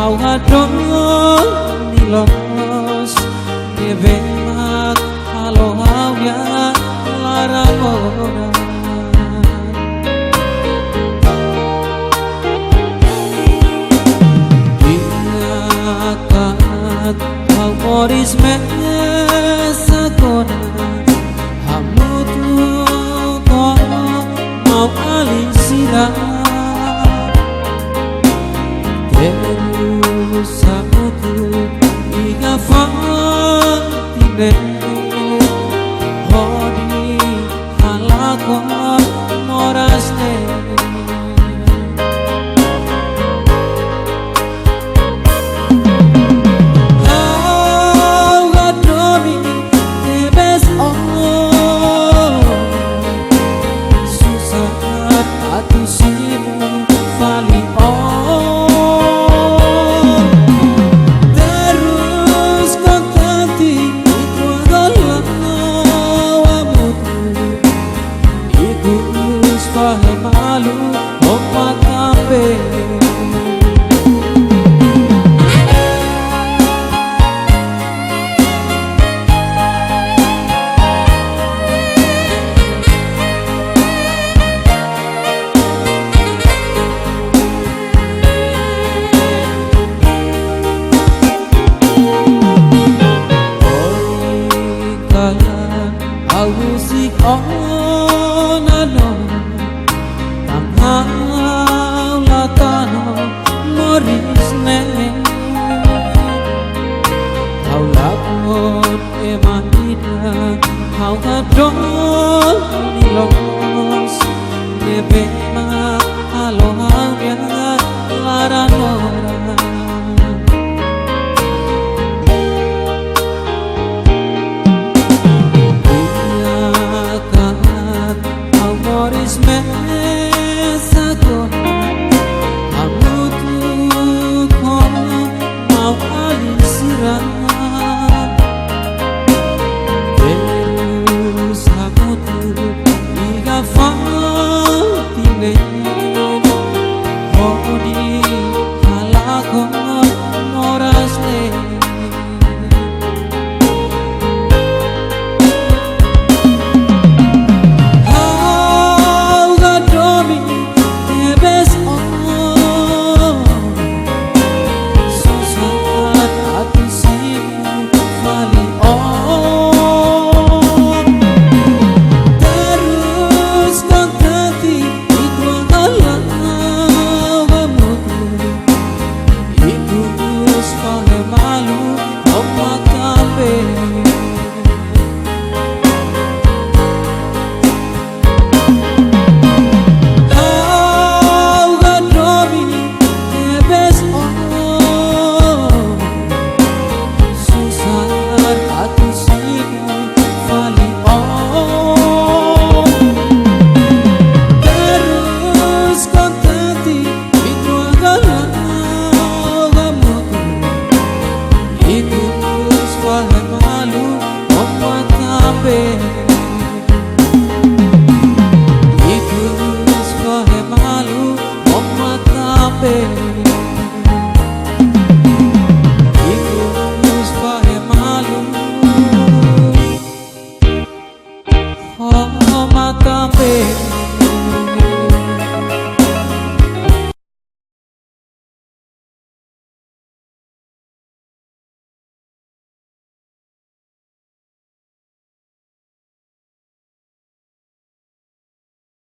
how hadron ni los ni vemak halo hawya larangona Ingat how moris mesakona hamutu ko mau alisira Samutu iga fantine hodi halako morasne Awadomi tebes susah atu simu fali malu opat kape Kalian ausik onano Hau latano moris neng Hau lakon emanida Hau kadol nilos Nebema halo hau ya larano